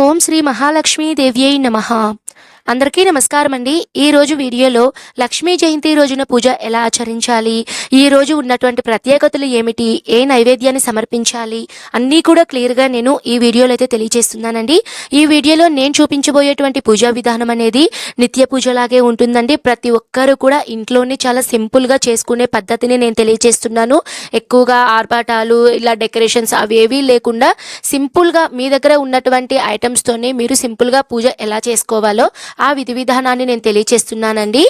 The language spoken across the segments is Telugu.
ఓం శ్రీ మహాలక్ష్మీ దేవ్యై నమః. అందరికీ నమస్కారం అండి. ఈ రోజు వీడియోలో లక్ష్మీ జయంతి రోజున పూజ ఎలా ఆచరించాలి, ఈ రోజు ఉన్నటువంటి ప్రత్యేకతలు ఏమిటి, ఏ నైవేద్యాన్ని సమర్పించాలి అన్నీ కూడా క్లియర్గా నేను ఈ వీడియోలో అయితే తెలియజేస్తున్నానండి. ఈ వీడియోలో నేను చూపించబోయేటువంటి పూజా విధానం అనేది నిత్య పూజలాగే ఉంటుందండి. ప్రతి ఒక్కరూ కూడా ఇంట్లోనే చాలా సింపుల్గా చేసుకునే పద్ధతిని నేను తెలియజేస్తున్నాను. ఎక్కువగా ఆర్భాటాలు ఇలా డెకరేషన్స్ అవి ఏవీ లేకుండా సింపుల్గా మీ దగ్గర ఉన్నటువంటి ఐటమ్స్తోనే మీరు సింపుల్గా పూజ ఎలా చేసుకోవాలో ఆ విధి విధానాన్ని నేను తెలియచేస్తున్నానండి.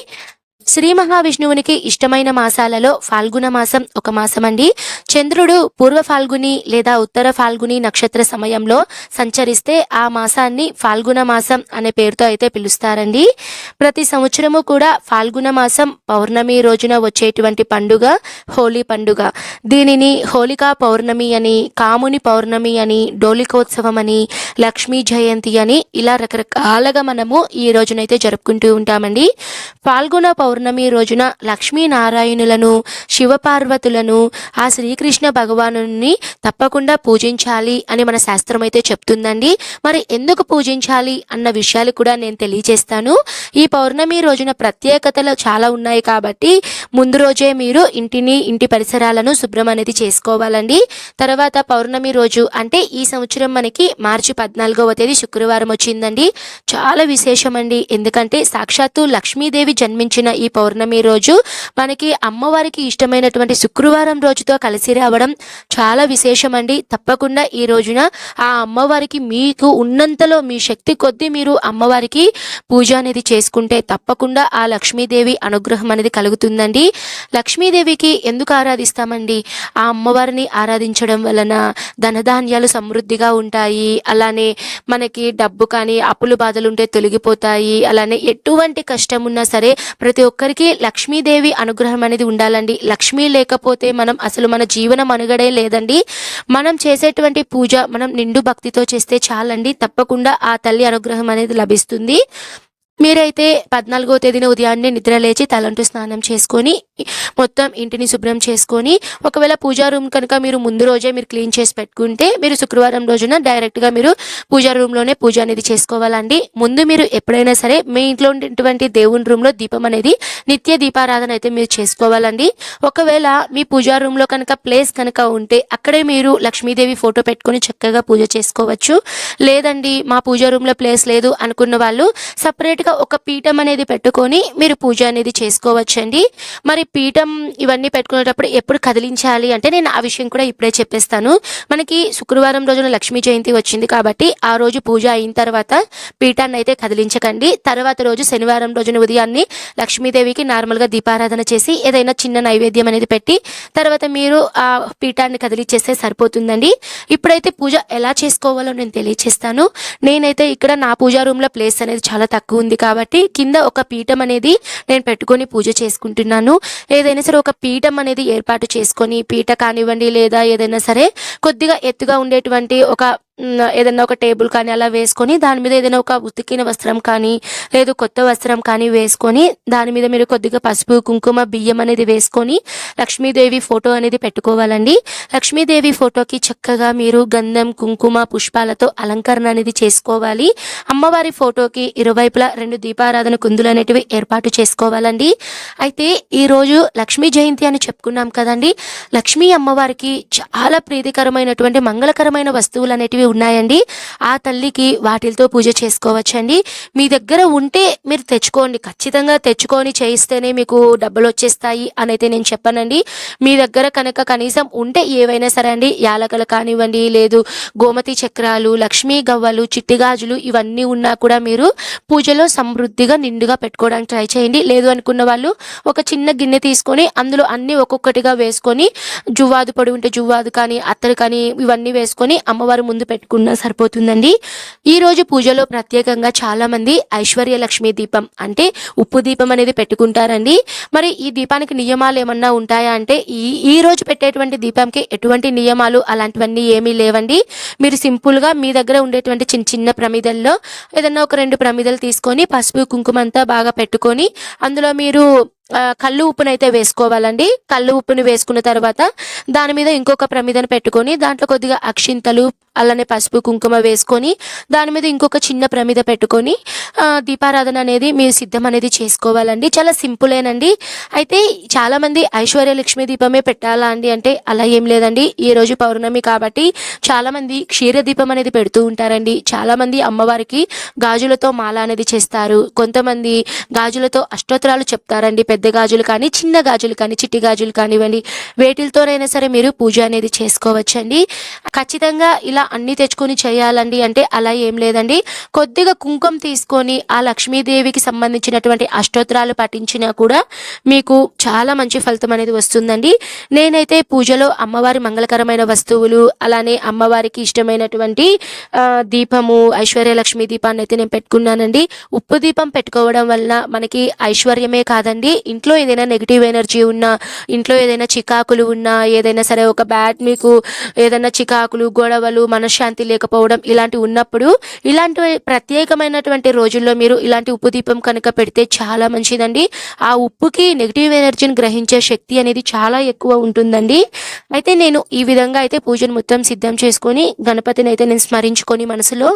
శ్రీ మహావిష్ణువునికి ఇష్టమైన మాసాలలో ఫాల్గుణ మాసం ఒక మాసం అండి. చంద్రుడు పూర్వ ఫాల్గుని లేదా ఉత్తర ఫాల్గుని నక్షత్ర సమయంలో సంచరిస్తే ఆ మాసాన్ని ఫాల్గుణ మాసం అనే పేరుతో అయితే పిలుస్తారండి. ప్రతి సంవత్సరము కూడా ఫాల్గుణ మాసం పౌర్ణమి రోజున వచ్చేటువంటి పండుగ హోలీ పండుగ. దీనిని హోలికా పౌర్ణమి అని, కాముని పౌర్ణమి అని, డోలికోత్సవం అని, లక్ష్మీ జయంతి అని ఇలా రకరకాలుగా మనము ఈ రోజునైతే జరుపుకుంటూ ఉంటామండి. ఫాల్గుణ పౌర్ణమి రోజున లక్ష్మీనారాయణులను, శివపార్వతులను, ఆ శ్రీకృష్ణ భగవానుని తప్పకుండా పూజించాలి అని మన శాస్త్రం అయితే చెప్తుందండి. మరి ఎందుకు పూజించాలి అన్న విషయాలు కూడా నేను తెలియజేస్తాను. ఈ పౌర్ణమి రోజున ప్రత్యేకతలు చాలా ఉన్నాయి కాబట్టి ముందు రోజే మీరు ఇంటి పరిసరాలను శుభ్రం అనేది చేసుకోవాలండి. తర్వాత పౌర్ణమి రోజు అంటే ఈ సంవత్సరం మనకి మార్చి 14వ తేదీ శుక్రవారం వచ్చిందండి. చాలా విశేషం అండి. ఎందుకంటే సాక్షాత్తు లక్ష్మీదేవి జన్మించిన ఈ పౌర్ణమి రోజు మనకి అమ్మవారికి ఇష్టమైనటువంటి శుక్రవారం రోజుతో కలిసి రావడం చాలా విశేషం అండి. తప్పకుండా ఈ రోజున ఆ అమ్మవారికి మీకు ఉన్నంతలో మీ శక్తి కొద్దీ మీరు అమ్మవారికి పూజ అనేది చేసుకుంటే తప్పకుండా ఆ లక్ష్మీదేవి అనుగ్రహం అనేది కలుగుతుందండి. లక్ష్మీదేవికి ఎందుకు ఆరాధిస్తామండి? ఆ అమ్మవారిని ఆరాధించడం వలన ధనధాన్యాలు సమృద్ధిగా ఉంటాయి. అలానే మనకి డబ్బు కానీ అప్పులు బాధలు ఉంటే తొలగిపోతాయి. అలానే ఎటువంటి కష్టం ఉన్నా సరే ప్రతి ఒక్కరికి లక్ష్మీదేవి అనుగ్రహం అనేది ఉండాలండి. లక్ష్మీ లేకపోతే అసలు మన జీవన మనుగడే లేదండి. మనం చేసేటువంటి పూజ మనం నిండు భక్తితో చేస్తే చాలండి. తప్పకుండా ఆ తల్లి అనుగ్రహం అనేది లభిస్తుంది. మీరైతే 14వ తేదీన ఉదయాన్నే నిద్ర లేచి తలంటు స్నానం చేసుకొని మొత్తం ఇంటిని శుభ్రం చేసుకొని, ఒకవేళ పూజా రూమ్ కనుక మీరు ముందు రోజే మీరు క్లీన్ చేసి పెట్టుకుంటే మీరు శుక్రవారం రోజున డైరెక్ట్గా మీరు పూజా రూమ్లోనే పూజ అనేది చేసుకోవాలండి. ముందు మీరు ఎప్పుడైనా సరే మీ ఇంట్లో ఉన్నటువంటి దేవుని రూమ్లో దీపం అనేది నిత్య దీపారాధన అయితే మీరు చేసుకోవాలండి. ఒకవేళ మీ పూజా రూమ్లో కనుక ప్లేస్ కనుక ఉంటే అక్కడే మీరు లక్ష్మీదేవి ఫోటో పెట్టుకొని చక్కగా పూజ చేసుకోవచ్చు. లేదండి మా పూజా రూమ్లో ప్లేస్ లేదు అనుకున్న వాళ్ళు సపరేట్గా ఒక పీఠం అనేది పెట్టుకొని మీరు పూజ అనేది చేసుకోవచ్చండి. మరి పీఠం ఇవన్నీ పెట్టుకునేటప్పుడు ఎప్పుడు కదిలించాలి అంటే నేను ఆ విషయం కూడా ఇప్పుడే చెప్పేస్తాను. మనకి శుక్రవారం రోజున లక్ష్మీ జయంతి వచ్చింది కాబట్టి ఆ రోజు పూజ అయిన తర్వాత పీఠాన్ని అయితే కదిలించకండి. తర్వాత రోజు శనివారం రోజున ఉదయాన్నే లక్ష్మీదేవికి నార్మల్గా దీపారాధన చేసి ఏదైనా చిన్న నైవేద్యం అనేది పెట్టి తర్వాత మీరు ఆ పీఠాన్ని కదిలించేస్తే సరిపోతుందండి. ఇప్పుడైతే పూజ ఎలా చేసుకోవాలో నేను తెలియచేస్తాను. నేనైతే ఇక్కడ నా పూజా రూమ్లో ప్లేస్ అనేది చాలా తక్కువ ఉంది కాబట్టి కింద ఒక పీఠం అనేది నేను పెట్టుకొని పూజ చేసుకుంటున్నాను. ఏదైనా సరే ఒక పీఠం అనేది ఏర్పాటు చేసుకొని, పీట కానివ్వండి లేదా ఏదైనా సరే కొద్దిగా ఎత్తుగా ఉండేటువంటి ఏదైనా ఒక టేబుల్ కానీ అలా వేసుకొని దాని మీద ఏదైనా ఒక ఉతికిన వస్త్రం కానీ లేదు కొత్త వస్త్రం కానీ వేసుకొని దాని మీద మీరు కొద్దిగా పసుపు కుంకుమ బియ్యం అనేది వేసుకొని లక్ష్మీదేవి ఫోటో అనేది పెట్టుకోవాలండి. లక్ష్మీదేవి ఫోటోకి చక్కగా మీరు గంధం కుంకుమ పుష్పాలతో అలంకరణ అనేది చేసుకోవాలి. అమ్మవారి ఫోటోకి ఇరువైపులా 2 దీపారాధన కుందులు అనేటివి ఏర్పాటు చేసుకోవాలండి. అయితే ఈరోజు లక్ష్మీ జయంతి అని చెప్పుకున్నాం కదండి. లక్ష్మీ అమ్మవారికి చాలా ప్రీతికరమైనటువంటి మంగళకరమైన వస్తువులు అనేటివి ఉన్నాయండి. ఆ తల్లికి వాటితో పూజ చేసుకోవచ్చండి. మీ దగ్గర ఉంటే మీరు తెచ్చుకోండి. ఖచ్చితంగా తెచ్చుకొని చేయిస్తేనే మీకు డబ్బులు వచ్చేస్తాయి అని అయితే నేను చెప్పానండి. మీ దగ్గర కనుక కనీసం ఉంటే ఏవైనా సరే అండి, యాలకలు కానివ్వండి లేదు గోమతి చక్రాలు, లక్ష్మీ గవ్వలు, చిట్టి గాజులు ఇవన్నీ ఉన్నా కూడా మీరు పూజలో సమృద్ధిగా నిండుగా పెట్టుకోవడానికి ట్రై చేయండి. లేదు అనుకున్న వాళ్ళు ఒక చిన్న గిన్నె తీసుకొని అందులో అన్నీ ఒక్కొక్కటిగా వేసుకొని జువ్వాదు పొడి ఉంటే జువ్వాదు కానీ అత్తరు కానీ ఇవన్నీ వేసుకొని అమ్మవారి ముందు పెట్టుకున్నా సరిపోతుందండి. ఈ రోజు పూజలో ప్రత్యేకంగా చాలా మంది ఐశ్వర్య లక్ష్మి దీపం అంటే ఉప్పు దీపం అనేది పెట్టుకుంటారండి. మరి ఈ దీపానికి నియమాలు ఏమన్నా ఉంటాయా అంటే ఈ రోజు పెట్టేటువంటి దీపంకి ఎటువంటి నియమాలు అలాంటివన్నీ ఏమీ లేవండి. మీరు సింపుల్గా మీ దగ్గర ఉండేటువంటి చిన్న చిన్న ప్రమిదల్లో ఏదన్నా ఒక 2 ప్రమిదలు తీసుకొని పసుపు కుంకుమ అంతా బాగా పెట్టుకొని అందులో మీరు కళ్ళు ఉప్పునైతే వేసుకోవాలండి. కళ్ళు ఉప్పుని వేసుకున్న తర్వాత దాని మీద ఇంకొక ప్రమిదను పెట్టుకొని దాంట్లో కొద్దిగా అక్షింతలు అలానే పసుపు కుంకుమ వేసుకొని దాని మీద ఇంకొక చిన్న ప్రమిద పెట్టుకొని దీపారాధన అనేది మీరు సిద్ధం అనేది చేసుకోవాలండి. చాలా సింపులేనండి. అయితే చాలామంది ఐశ్వర్య లక్ష్మీ దీపమే పెట్టాలా అండి అంటే అలా ఏం లేదండి. ఈరోజు పౌర్ణమి కాబట్టి చాలామంది క్షీర దీపం అనేది పెడుతూ ఉంటారండి. చాలామంది అమ్మవారికి గాజులతో మాల అనేది చేస్తారు. కొంతమంది గాజులతో అష్టోత్తరాలు చెప్తారండి. పెద్ద గాజులు కానీ చిన్న గాజులు కానీ చిట్టి గాజులు కానివ్వండి వేటితోనైనా సరే మీరు పూజ అనేది చేసుకోవచ్చండి. ఖచ్చితంగా ఇలా అన్ని తెచ్చుకొని చేయాలండి అంటే అలా ఏం లేదండి. కొద్దిగా కుంకుమ తీసుకొని ఆ లక్ష్మీదేవికి సంబంధించినటువంటి అష్టోత్తరాలు పఠించినా కూడా మీకు చాలా మంచి ఫలితం అనేది వస్తుందండి. నేనైతే పూజలో అమ్మవారి మంగళకరమైన వస్తువులు అలానే అమ్మవారికి ఇష్టమైనటువంటి దీపము ఐశ్వర్య లక్ష్మీ దీపాన్ని అయితే నేను పెట్టుకున్నానండి. ఉప్పు దీపం పెట్టుకోవడం వల్ల మనకి ఐశ్వర్యమే కాదండి, ఇంట్లో ఏదైనా నెగిటివ్ ఎనర్జీ ఉన్నా, ఇంట్లో ఏదైనా చికాకులు ఉన్నా, ఏదైనా సరే ఒక బ్యాడ్ మీకు ఏదైనా చికాకులు గొడవలు మనశ్శాంతి లేకపోవడం ఇలాంటివి ఉన్నప్పుడు ఇలాంటి ప్రత్యేకమైనటువంటి రోజుల్లో మీరు ఇలాంటి ఉప్పు దీపం కనుక పెడితే చాలా మంచిదండి. ఆ ఉప్పుకి నెగిటివ్ ఎనర్జీని గ్రహించే శక్తి అనేది చాలా ఎక్కువ ఉంటుందండి. అయితే నేను ఈ విధంగా అయితే పూజను మొత్తం సిద్ధం చేసుకొని గణపతిని అయితే నేను స్మరించుకొని మనసులో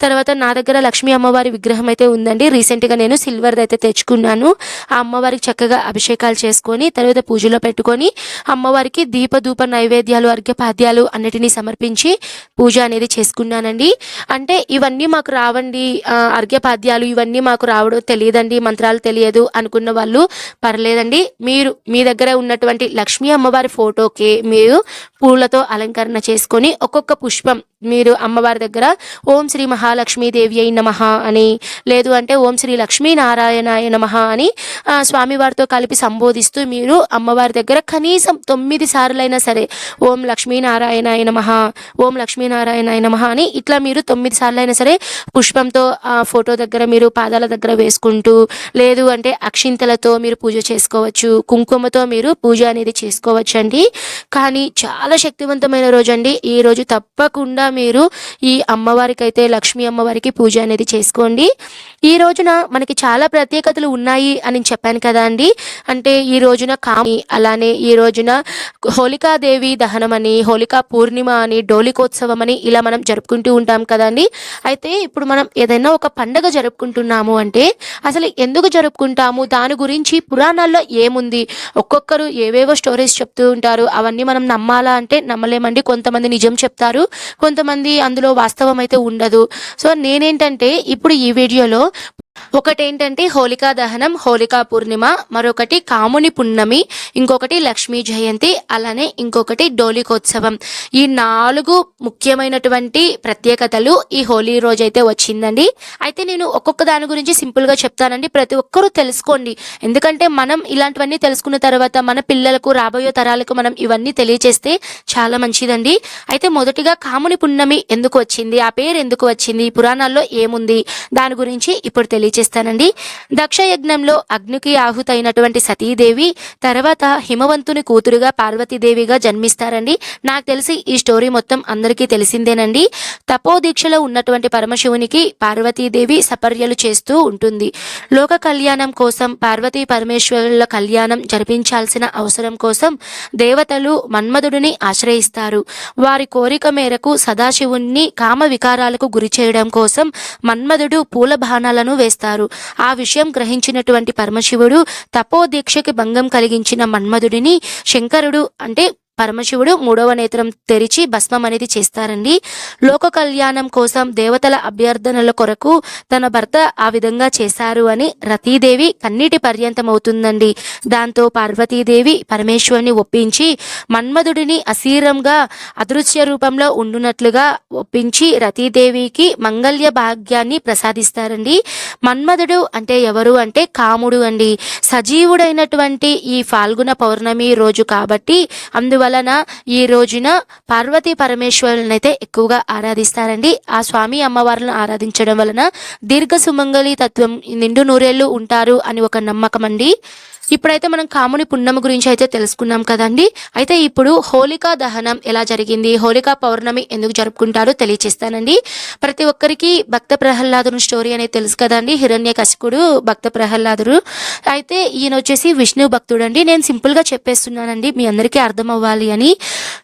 తర్వాత నా దగ్గర లక్ష్మీ అమ్మవారి విగ్రహం అయితే ఉందండి. రీసెంట్గా నేను సిల్వర్ది అయితే తెచ్చుకున్నాను. ఆ అమ్మవారికి చక్కగా అభిషేకాలు చేసుకొని తర్వాత పూజలో పెట్టుకొని అమ్మవారికి దీపధూప నైవేద్యాలు అర్ఘ్యపాద్యాలు అన్నిటినీ సమర్పించి పూజ అనేది చేసుకున్నానండి. అంటే ఇవన్నీ మాకు రావండి, అర్ఘ్యపాద్యాలు ఇవన్నీ మాకు రావడం తెలియదండి, మంత్రాలు తెలియదు అనుకున్న వాళ్ళు పర్లేదండి. మీరు మీ దగ్గర ఉన్నటువంటి లక్ష్మీ అమ్మవారి ఫోటోకి మీరు పూలతో అలంకరణ చేసుకొని ఒక్కొక్క పుష్పం మీరు అమ్మవారి దగ్గర ఓం శ్రీ మహాలక్ష్మీదేవి అయి నమః అని లేదు అంటే ఓం శ్రీ లక్ష్మీనారాయణాయ నమః అని స్వామివారితో కలిపి సంబోధిస్తూ మీరు అమ్మవారి దగ్గర కనీసం 9 సార్లైనా సరే ఓం లక్ష్మీనారాయణాయ నమః ఓం లక్ష్మీనారాయణాయ నమః అని ఇట్లా మీరు 9 సార్లైనా సరే పుష్పంతో ఆ ఫోటో దగ్గర మీరు పాదాల దగ్గర వేసుకుంటూ లేదు అంటే అక్షింతలతో మీరు పూజ చేసుకోవచ్చు, కుంకుమతో మీరు పూజ అనేది చేసుకోవచ్చు అండి. కానీ చాలా శక్తివంతమైన రోజు అండి ఈ రోజు. తప్పకుండా మీరు ఈ అమ్మవారికి అయితే లక్ష్మీ అమ్మవారికి పూజ అనేది చేసుకోండి. ఈ రోజున మనకి చాలా ప్రత్యేకతలు ఉన్నాయి అని చెప్పాను కదా అండి. అంటే ఈ రోజున అలానే ఈ రోజున హోలికాదేవి దహనం అని, హోలికా పూర్ణిమ అని, డోలికోత్సవం అని ఇలా మనం జరుపుకుంటూ ఉంటాం కదండి. అయితే ఇప్పుడు మనం ఏదైనా ఒక పండగ జరుపుకుంటున్నాము అంటే అసలు ఎందుకు జరుపుకుంటాము, దాని గురించి పురాణాల్లో ఏముంది, ఒక్కొక్కరు ఏవేవో స్టోరీస్ చెప్తూ ఉంటారు. అవన్నీ మనం నమ్మాలా అంటే నమ్మలేమండి. కొంతమంది నిజం చెప్తారు, కొంతమంది అందులో వాస్తవం అయితే ఉండదు. సో నేనేంటంటే ఇప్పుడు ఈ వీడియోలో ఒకటేంటంటే హోలికా దహనం, హోలికా పూర్ణిమ, మరొకటి కాముని పున్నమి, ఇంకొకటి లక్ష్మీ జయంతి, అలానే ఇంకొకటి డోలికోత్సవం. ఈ 4 ముఖ్యమైనటువంటి ప్రత్యేకతలు ఈ హోలీ రోజైతే వచ్చిందండి. అయితే నేను ఒక్కొక్క దాని గురించి సింపుల్గా చెప్తానండి, ప్రతి ఒక్కరూ తెలుసుకోండి. ఎందుకంటే మనం ఇలాంటివన్నీ తెలుసుకున్న తర్వాత మన పిల్లలకు రాబోయే తరాలకు మనం ఇవన్నీ తెలియచేస్తే చాలా మంచిదండి. అయితే మొదటిగా కాముని పున్నమి ఎందుకు వచ్చింది, ఆ పేరు ఎందుకు వచ్చింది, పురాణాల్లో ఏముంది, దాని గురించి ఇప్పుడు తెలియచేస్తానండి. దక్ష యజ్ఞంలో అగ్నికి ఆహుతైనటువంటి సతీదేవి తర్వాత హిమవంతుని కూతురుగా పార్వతీదేవిగా జన్మిస్తారండి. నాకు తెలిసి ఈ స్టోరీ మొత్తం అందరికీ తెలిసిందేనండి. తపోదీక్షలో ఉన్నటువంటి పరమశివునికి పార్వతీదేవి సపర్యలు చేస్తూ ఉంటుంది. లోక కళ్యాణం కోసం పార్వతీ పరమేశ్వరుల కళ్యాణం జరిపించాల్సిన అవసరం కోసం దేవతలు మన్మధుడిని ఆశ్రయిస్తారు. వారి కోరిక మేరకు సదాశివుణ్ణి కామ వికారాలకు గురి చేయడం కోసం మన్మధుడు పూల బాణాలను వేస్తారు. ఆ విషయం గ్రహించినటువంటి పరమశివుడు తపోదీక్షకి భంగం కలిగించిన మన్మధుడిని శంకరుడు అంటే పరమశివుడు 3వ నేత్రం తెరిచి భస్మం అనేది చేస్తారండి. లోక కళ్యాణం కోసం దేవతల అభ్యర్థనల కొరకు తన భర్త ఆ విధంగా చేశారు అని రతీదేవి కన్నీటి పర్యంతం అవుతుందండి. దాంతో పార్వతీదేవి పరమేశ్వరుని ఒప్పించి మన్మధుడిని అశరీరంగా అదృశ్య రూపంలో ఉండునట్లుగా ఒప్పించి రతీదేవికి మంగళ్య భాగ్యాన్ని ప్రసాదిస్తారండి. మన్మధుడు అంటే ఎవరు అంటే కాముడు అండి. సజీవుడైనటువంటి ఈ ఫాల్గుణ పౌర్ణమి రోజు కాబట్టి అందువలన ఈ రోజున పార్వతీ పరమేశ్వరులనైతే ఎక్కువగా ఆరాధిస్తారండి. ఆ స్వామి అమ్మవారులను ఆరాధించడం వలన దీర్ఘ సుమంగళి తత్వం నిండు నూరేళ్లు ఉంటారు అని ఒక నమ్మకం అండి. ఇప్పుడైతే మనం కాముని పున్నమి గురించి అయితే తెలుసుకున్నాం కదండి. అయితే ఇప్పుడు హోలికా దహనం ఎలా జరిగింది, హోలికా పౌర్ణమి ఎందుకు జరుపుకుంటారో తెలియచేస్తానండి. ప్రతి ఒక్కరికి భక్త ప్రహ్లాదుని స్టోరీ అనేది తెలుసు కదండి. హిరణ్యకశిపుడు భక్త ప్రహ్లాదుడు. అయితే ఈయన వచ్చేసి విష్ణు భక్తుడండి. నేను సింపుల్గా చెప్పేస్తున్నానండి మీ అందరికీ అర్థం అవ్వాలి అని.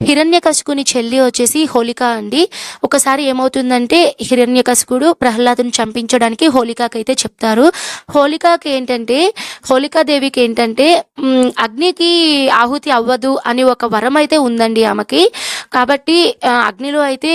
హిరణ్యకశిపుని చెల్లి వచ్చేసి హోలిక అండి. ఒకసారి ఏమవుతుందంటే హిరణ్యకశిపుడు ప్రహ్లాదుని చంపించడానికి హోలికాకైతే చెప్తారు. హోలికాదేవికి ఏంటంటే అగ్నికి ఆహుతి అవ్వదు అని ఒక వరం అయితే ఉందండి ఆమెకి. కాబట్టి అగ్నిలో అయితే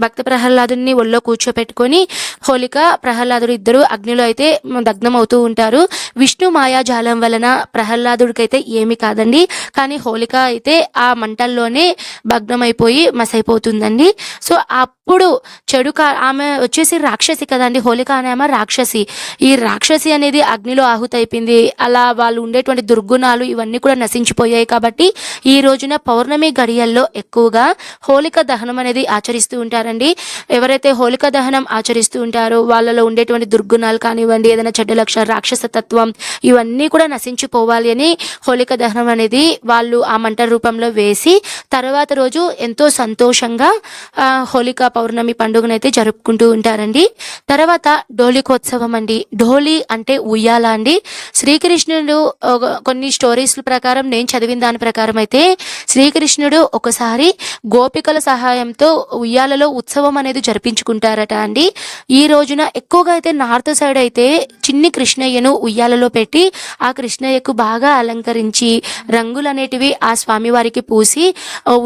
భక్త ప్రహ్లాదుని ఒళ్ళో కూర్చోపెట్టుకొని హోలిక ప్రహ్లాదుడు ఇద్దరు అగ్నిలో అయితే దగ్ధం అవుతూ ఉంటారు. విష్ణు మాయాజాలం వలన ప్రహ్లాదుడికైతే ఏమి కాదండి. కానీ హోలిక అయితే ఆ మంటల్లోనే భగ్నమైపోయి మసైపోతుందండి. సో అప్పుడు ఆమె వచ్చేసి రాక్షసి కదండి. హోలిక అనే ఆమె రాక్షసి. ఈ రాక్షసి అనేది అగ్నిలో ఆహుతి అయిపోయింది. అలా వాళ్ళు ఉండేటువంటి దుర్గుణాలు ఇవన్నీ కూడా నశించిపోయాయి. కాబట్టి ఈ రోజున పౌర్ణమి గడియల్లో ఎక్కువగా హోలిక దహనం అనేది ఆచరిస్తూ ఉంటారండి. ఎవరైతే హోలిక దహనం ఆచరిస్తూ ఉంటారో వాళ్ళలో ఉండేటువంటి దుర్గుణాలు కానివ్వండి, ఏదైనా చెడ్డ లక్షణ, రాక్షస తత్వం ఇవన్నీ కూడా నశించిపోవాలి అని హోలిక దహనం అనేది వాళ్ళు ఆ మంట రూపంలో వేసి తర్వాత రోజు ఎంతో సంతోషంగా హోలికా పౌర్ణమి పండుగనైతే జరుపుకుంటూ ఉంటారండి. తర్వాత డోలికోత్సవం అండి. డోలి అంటే ఉయ్యాల అండి. శ్రీకృష్ణుడు కొన్ని స్టోరీస్ ప్రకారం నేను చదివిన దాని ప్రకారం అయితే శ్రీకృష్ణుడు ఒకసారి గోపికల సహాయంతో ఉయ్యాలలో ఉత్సవం అనేది జరిపించుకుంటారట అండి. ఈ రోజున ఎక్కువగా అయితే నార్త్ సైడ్ అయితే చిన్ని కృష్ణయ్యను ఉయ్యాలలో పెట్టి ఆ కృష్ణయ్యకు బాగా అలంకరించి రంగులు అనేటివి ఆ స్వామివారికి పూసి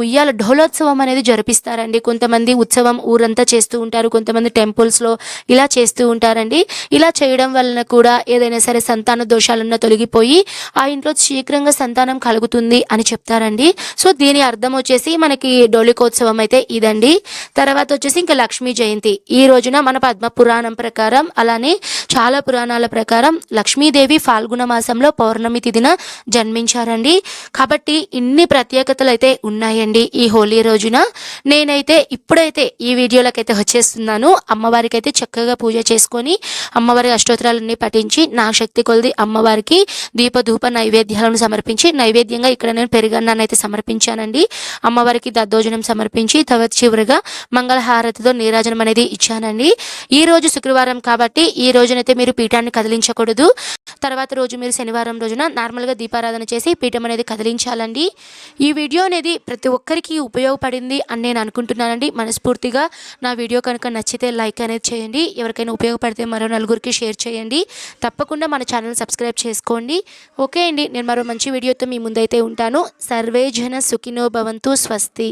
ఉయ్యాల ఢోలోత్సవం అనేది జరిపిస్తారండి. కొంతమంది ఉత్సవం ఊరంతా చేస్తూ ఉంటారు, కొంతమంది టెంపుల్స్లో ఇలా చేస్తూ ఉంటారండి. ఇలా చేయడం వలన కూడా ఏదైనా సరే సంతాన దోషాలున్న తొలగిపోయి ఆ ఇంట్లో శీఘ్రంగా సంతానం కలుగుతుంది అని చెప్తారండి. సో దీని అర్థం వచ్చేసి మనకి డోలికోత్సవం అయితే ఇదండి. తర్వాత వచ్చేసి ఇంకా లక్ష్మీ జయంతి. ఈ రోజున మన పద్మ పురాణం ప్రకారం అలానే చాలా పురాణాల ప్రకారం లక్ష్మీదేవి ఫాల్గుణ మాసంలో పౌర్ణమి తిథిన జన్మించారండి. కాబట్టి ఇన్ని ప్రత్యేకతలు అయితే ఉన్నాయండి ఈ హోలీ రోజున. నేనైతే ఇప్పుడైతే ఈ వీడియోలకైతే వచ్చేస్తున్నాను. అమ్మవారికి అయితే చక్కగా పూజ చేసుకొని అమ్మవారి అష్టోత్తరాలన్నీ పఠించి నా శక్తి కొలది అమ్మవారికి దీపధూప నైవేద్యాలను సమర్పించి నైవేద్యంగా ఇక్కడ నేను పెరుగన్నాన్ని అయితే సమర్పించానండి. అమ్మవారికి దద్దోజనం సమర్పించి తర్వాత చివరిగా మంగళహారతితో నీరాజనం అనేది ఇచ్చానండి. ఈ రోజు శుక్రవారం కాబట్టి ఈ రోజునైతే మీరు పీఠాన్ని కదిలించకూడదు. తర్వాత రోజు మీరు శనివారం రోజున నార్మల్గా దీపారాధన చేసి పీఠం అనేది కదిలించాలండి. ఈ వీడియో అనేది ప్రతి ఒక్కరికి ఉపయోగపడింది అని నేను అనుకుంటున్నానండి. మనస్ఫూర్తిగా నా వీడియో కనుక నచ్చితే లైక్ అనేది చేయండి. ఎవరికైనా ఉపయోగపడితే మరో నలుగురికి షేర్ చేయండి. తప్పకుండా మన ఛానల్ సబ్స్క్రైబ్ చేసుకోండి. ఓకే అండి, నేను మరో మంచి వీడియోతో మీ ముందైతే ఉంటాను. సర్వే జన సుఖినో భవంతు. స్వస్తి.